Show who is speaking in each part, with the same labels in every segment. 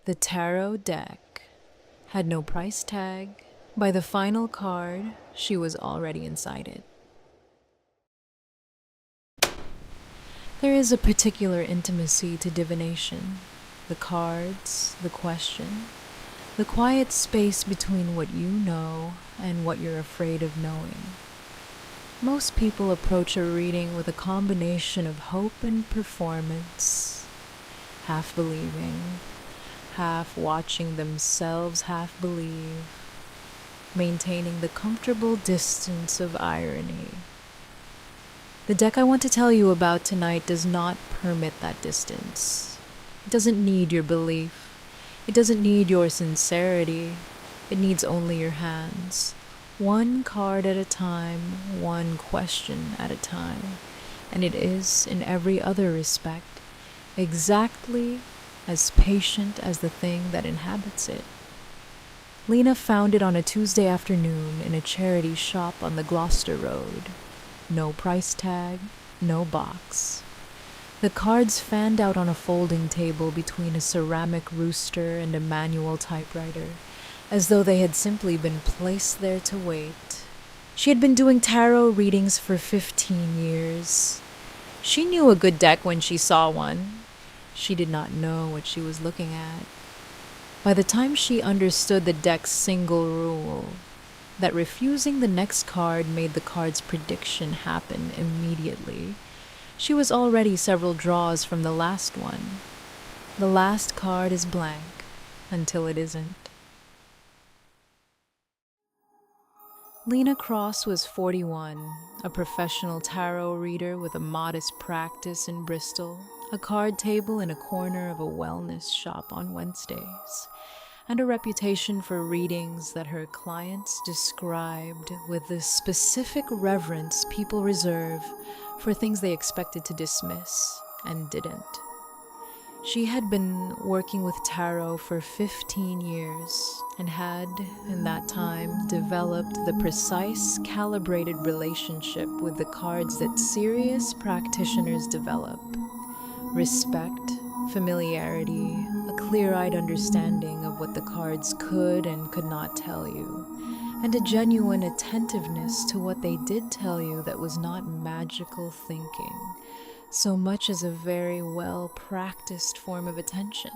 Speaker 1: The tarot deck had no price tag. By the final card, she was already inside it. There is a particular intimacy to divination. The cards, the question, the quiet space between what you know and what you're afraid of knowing. Most people approach a reading with a combination of hope and performance, half believing, half watching themselves half believe, maintaining the comfortable distance of irony. The deck I want to tell you about tonight does not permit that distance. It doesn't need your belief. It doesn't need your sincerity. It needs only your hands. One card at a time, one question at a time. And it is, in every other respect, exactly as patient as the thing that inhabits it. Lena found it on a Tuesday afternoon in a charity shop on the Gloucester Road. No price tag, no box. The cards fanned out on a folding table between a ceramic rooster and a manual typewriter, as though they had simply been placed there to wait. She had been doing tarot readings for 15 years. She knew a good deck when she saw one. She did not know what she was looking at. By the time she understood the deck's single rule, that refusing the next card made the card's prediction happen immediately, she was already several draws from the last one. The last card is blank until it isn't. Lena Cross was 41, a professional tarot reader with a modest practice in Bristol, a card table in a corner of a wellness shop on Wednesdays, and a reputation for readings that her clients described with the specific reverence people reserve for things they expected to dismiss and didn't. She had been working with tarot for 15 years and had, in that time, developed the precise, calibrated relationship with the cards that serious practitioners develop. Respect, familiarity, a clear-eyed understanding of what the cards could and could not tell you, and a genuine attentiveness to what they did tell you that was not magical thinking, so much as a very well-practiced form of attention.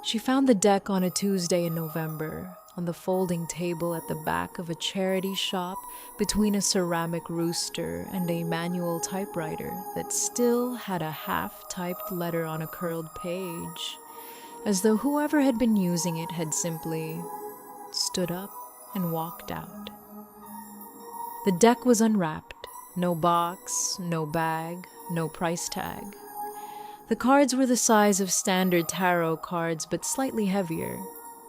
Speaker 1: She found the deck on a Tuesday in November, on the folding table at the back of a charity shop between a ceramic rooster and a manual typewriter that still had a half-typed letter on a curled page, as though whoever had been using it had simply stood up and walked out. The deck was unwrapped, no box, no bag, no price tag. The cards were the size of standard tarot cards but slightly heavier,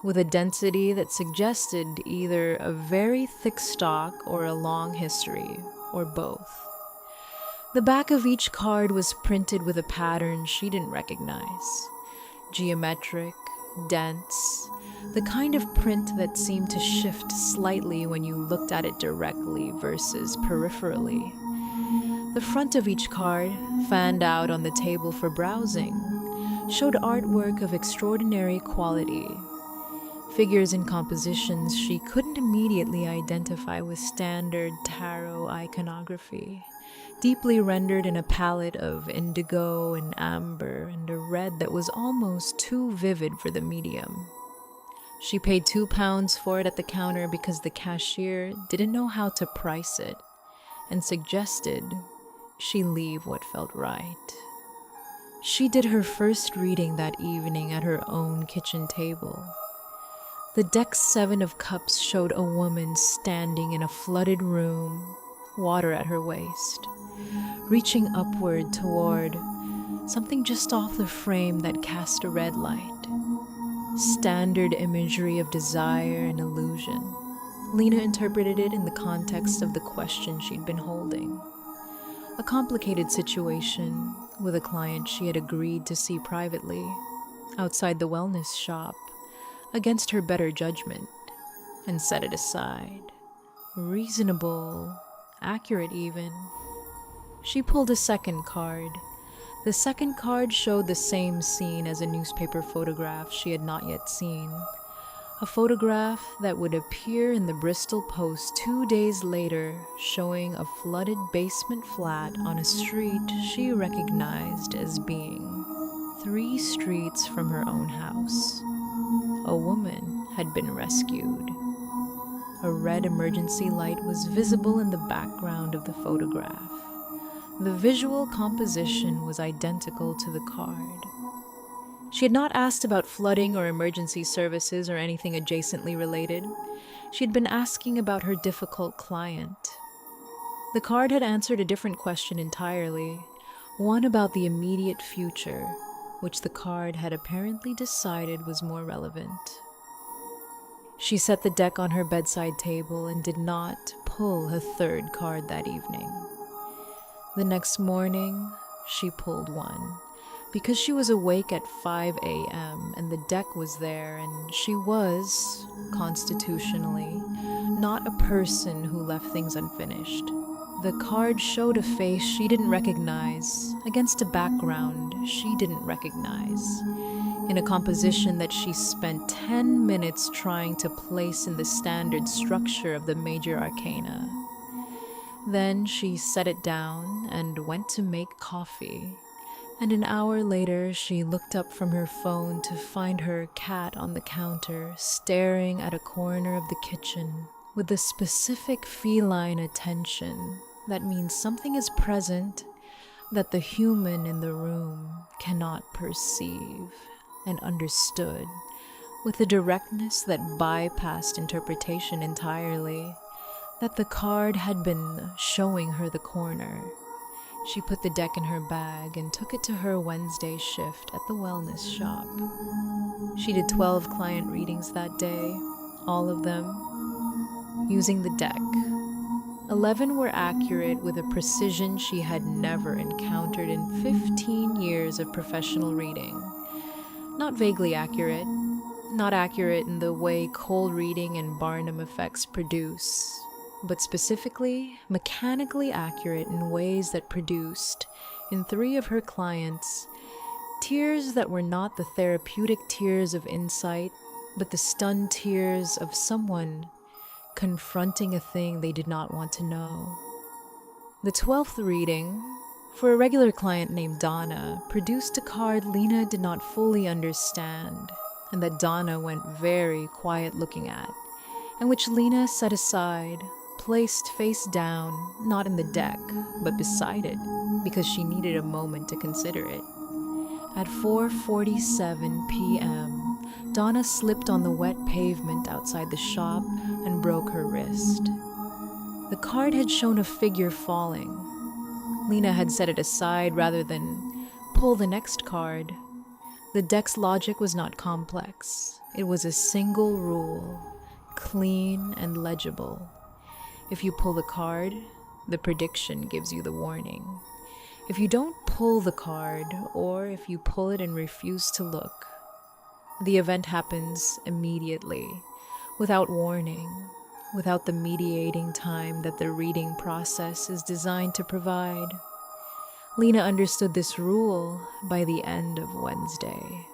Speaker 1: with a density that suggested either a very thick stock or a long history, or both. The back of each card was printed with a pattern she didn't recognize. Geometric, dense, the kind of print that seemed to shift slightly when you looked at it directly versus peripherally. The front of each card, fanned out on the table for browsing, showed artwork of extraordinary quality. Figures and compositions she couldn't immediately identify with standard tarot iconography, deeply rendered in a palette of indigo and amber and a red that was almost too vivid for the medium. She paid £2 for it at the counter because the cashier didn't know how to price it and suggested she leave what felt right. She did her first reading that evening at her own kitchen table. The deck's 7 of Cups showed a woman standing in a flooded room, water at her waist, reaching upward toward something just off the frame that cast a red light. Standard imagery of desire and illusion. Lena interpreted it in the context of the question she'd been holding. A complicated situation with a client she had agreed to see privately, outside the wellness shop, against her better judgment, and set it aside. Reasonable, accurate even. She pulled a second card, The second card showed the same scene as a newspaper photograph she had not yet seen. A photograph that would appear in the Bristol Post 2 days later, showing a flooded basement flat on a street she recognized as being 3 streets from her own house. A woman had been rescued. A red emergency light was visible in the background of the photograph. The visual composition was identical to the card. She had not asked about flooding or emergency services or anything adjacently related. She had been asking about her difficult client. The card had answered a different question entirely, one about the immediate future, which the card had apparently decided was more relevant. She set the deck on her bedside table and did not pull a third card that evening. The next morning, she pulled one. Because she was awake at 5 a.m. and the deck was there, and she was, constitutionally, not a person who left things unfinished. The card showed a face she didn't recognize against a background she didn't recognize, in a composition that she spent 10 minutes trying to place in the standard structure of the major arcana. Then she set it down and went to make coffee. And an hour later, she looked up from her phone to find her cat on the counter, staring at a corner of the kitchen with a specific feline attention that means something is present that the human in the room cannot perceive, and understood with a directness that bypassed interpretation entirely, that the card had been showing her the corner. She put the deck in her bag and took it to her Wednesday shift at the wellness shop. She did 12 client readings that day, all of them using the deck. 11 were accurate with a precision she had never encountered in 15 years of professional reading. Not vaguely accurate, not accurate in the way cold reading and Barnum effects produce, but specifically, mechanically accurate in ways that produced, in 3 of her clients, tears that were not the therapeutic tears of insight, but the stunned tears of someone confronting a thing they did not want to know. The 12th reading, for a regular client named Donna, produced a card Lena did not fully understand, and that Donna went very quiet looking at, and which Lena set aside, placed face down, not in the deck, but beside it, because she needed a moment to consider it. At 4:47 p.m., Donna slipped on the wet pavement outside the shop and broke her wrist. The card had shown a figure falling. Lena had set it aside rather than pull the next card. The deck's logic was not complex. It was a single rule, clean and legible. If you pull the card, the prediction gives you the warning. If you don't pull the card, or if you pull it and refuse to look, the event happens immediately, without warning, without the mediating time that the reading process is designed to provide. Lena understood this rule by the end of Wednesday.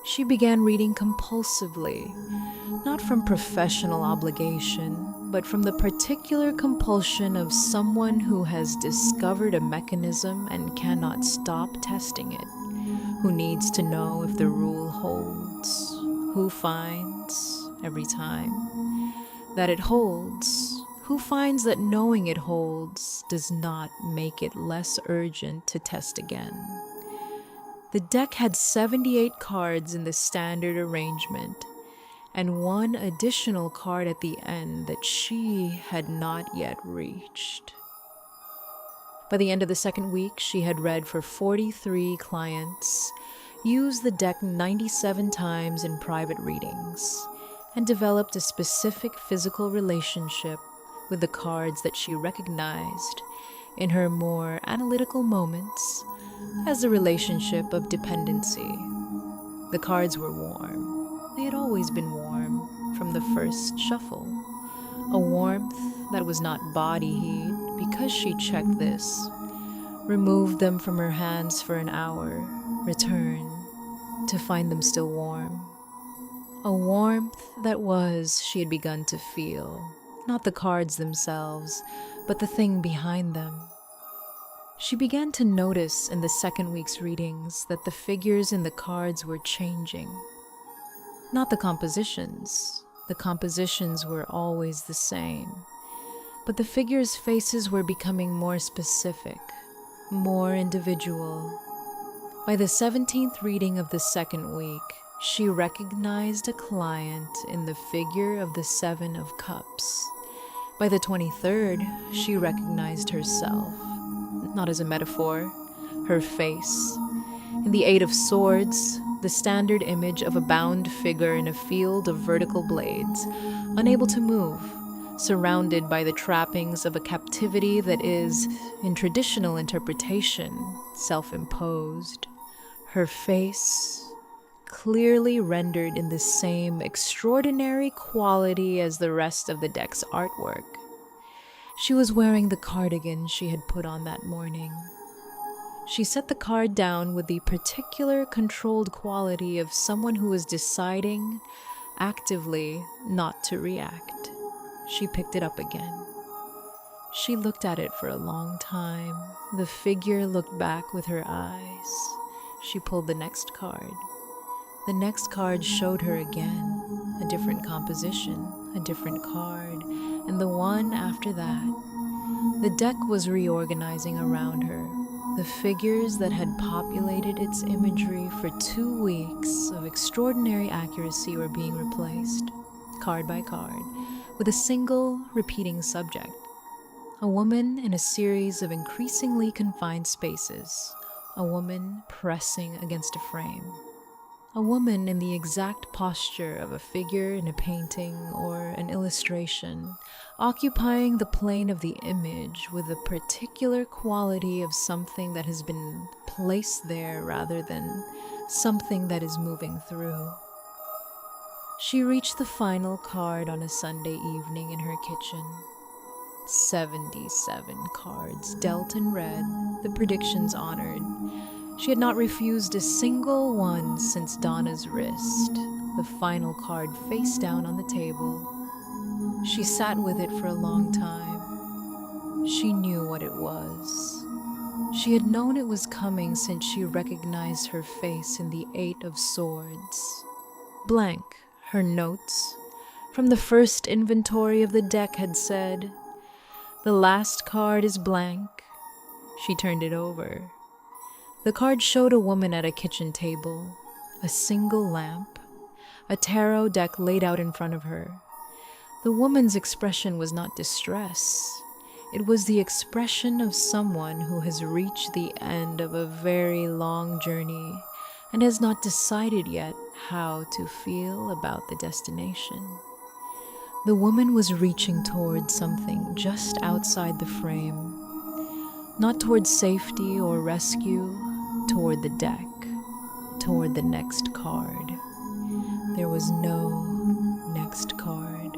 Speaker 1: She began reading compulsively, not from professional obligation, but from the particular compulsion of someone who has discovered a mechanism and cannot stop testing it, who needs to know if the rule holds, who finds, every time, that it holds, who finds that knowing it holds does not make it less urgent to test again. The deck had 78 cards in the standard arrangement, and 1 additional card at the end that she had not yet reached. By the end of the second week, she had read for 43 clients, used the deck 97 times in private readings, and developed a specific physical relationship with the cards that she recognized in her more analytical moments as a relationship of dependency. The cards were warm. They had always been warm from the first shuffle. A warmth that was not body heat because she checked this. removed them from her hands for an hour, returned to find them still warm. A warmth that she had begun to feel, not the cards themselves, but the thing behind them. She began to notice in the second week's readings that the figures in the cards were changing. Not the compositions. The compositions were always the same. But the figures' faces were becoming more specific, more individual. By the 17th reading of the second week, she recognized a client in the figure of the Seven of Cups. By the 23rd, she recognized herself, not as a metaphor, her face. In the Eight of Swords, the standard image of a bound figure in a field of vertical blades, unable to move, surrounded by the trappings of a captivity that is, in traditional interpretation, self-imposed. Her face, clearly rendered in the same extraordinary quality as the rest of the deck's artwork. She was wearing the cardigan she had put on that morning. She set the card down with the particular controlled quality of someone who was deciding actively not to react. She picked it up again. She looked at it for a long time. The figure looked back with her eyes. She pulled the next card. The next card showed her again, a different composition, a different card, and the one after that. The deck was reorganizing around her. The figures that had populated its imagery for 2 weeks of extraordinary accuracy were being replaced, card by card, with a single repeating subject. A woman in a series of increasingly confined spaces. A woman pressing against a frame. A woman in the exact posture of a figure in a painting or an illustration, occupying the plane of the image with a particular quality of something that has been placed there rather than something that is moving through. She reached the final card on a Sunday evening in her kitchen. 77 cards dealt in red, the predictions honored. She had not refused a single one since Donna's wrist, the final card face down on the table. She sat with it for a long time. She knew what it was. She had known it was coming since she recognized her face in the Eight of Swords. Blank, her notes from the first inventory of the deck had said, "The last card is blank." She turned it over. The card showed a woman at a kitchen table, a single lamp, a tarot deck laid out in front of her. The woman's expression was not distress. It was the expression of someone who has reached the end of a very long journey and has not decided yet how to feel about the destination. The woman was reaching towards something just outside the frame, not towards safety or rescue, toward the deck, toward the next card. There was no next card.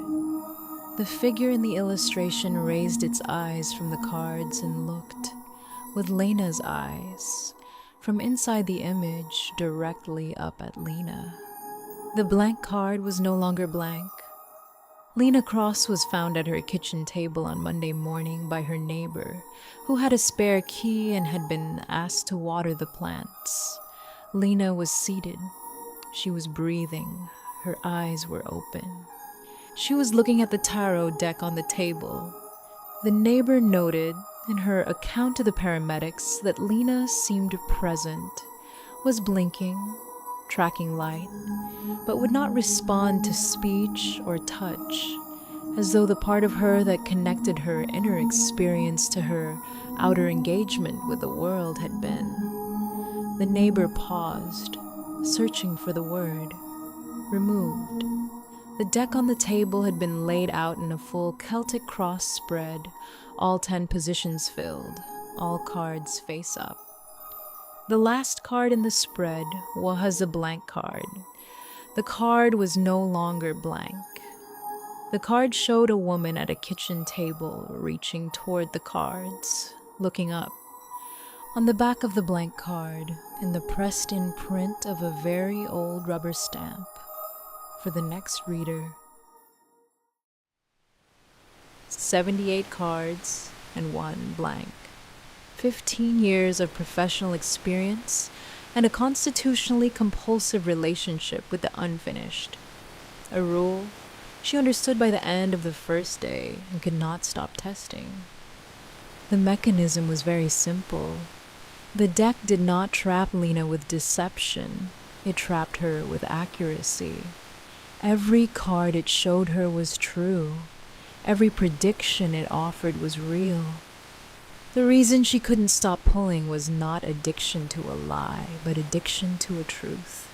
Speaker 1: The figure in the illustration raised its eyes from the cards and looked, with Lena's eyes, from inside the image directly up at Lena. The blank card was no longer blank. Lena Cross was found at her kitchen table on Monday morning by her neighbor, who had a spare key and had been asked to water the plants. Lena was seated. She was breathing. Her eyes were open. She was looking at the tarot deck on the table. The neighbor noted in her account to the paramedics that Lena seemed present, was blinking, tracking light, but would not respond to speech or touch, as though the part of her that connected her inner experience to her outer engagement with the world had been. The neighbor paused, searching for the word. Removed. The deck on the table had been laid out in a full Celtic cross spread, all 10 positions filled, all cards face up. The last card in the spread was a blank card. The card was no longer blank. The card showed a woman at a kitchen table reaching toward the cards, looking up. On the back of the blank card, in the pressed-in print of a very old rubber stamp, for the next reader. 78 cards and 1 blank. 15 years of professional experience and a constitutionally compulsive relationship with the unfinished. A rule she understood by the end of the first day and could not stop testing. The mechanism was very simple. The deck did not trap Lena with deception. It trapped her with accuracy. Every card it showed her was true. Every prediction it offered was real. The reason she couldn't stop pulling was not addiction to a lie, but addiction to a truth,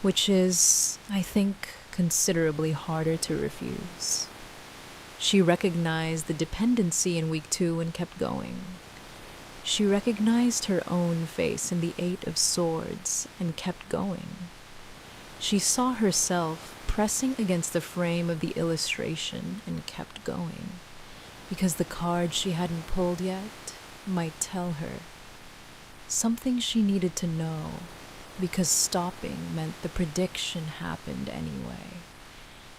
Speaker 1: which is, I think, considerably harder to refuse. She recognized the dependency in week 2 and kept going. She recognized her own face in the 8 of Swords and kept going. She saw herself pressing against the frame of the illustration and kept going, because the card she hadn't pulled yet might tell her something she needed to know, because stopping meant the prediction happened anyway,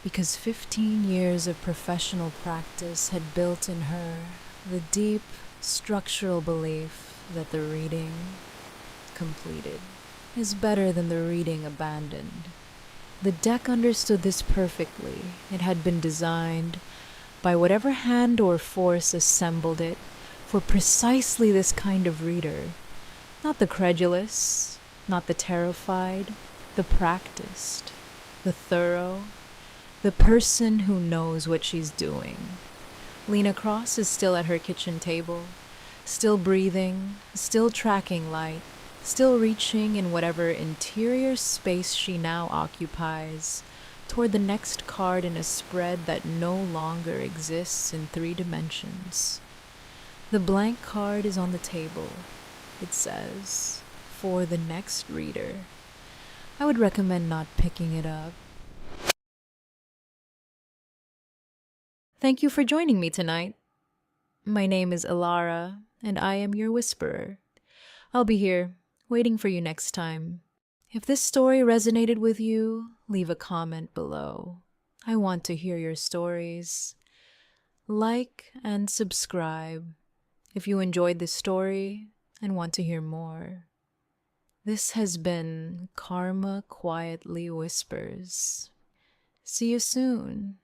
Speaker 1: because 15 years of professional practice had built in her the deep structural belief that the reading completed is better than the reading abandoned. The deck understood this perfectly. It had been designed by whatever hand or force assembled it for precisely this kind of reader. Not the credulous, not the terrified, the practiced, the thorough, the person who knows what she's doing. Lena Cross is still at her kitchen table, still breathing, still tracking light, still reaching in whatever interior space she now occupies toward the next card in a spread that no longer exists in 3 dimensions. The blank card is on the table. It says, "For the next reader." I would recommend not picking it up. Thank you for joining me tonight. My name is Ilara, and I am your whisperer. I'll be here, waiting for you next time. If this story resonated with you, leave a comment below. I want to hear your stories. Like and subscribe if you enjoyed this story and want to hear more. This has been Karma Quietly Whispers. See you soon.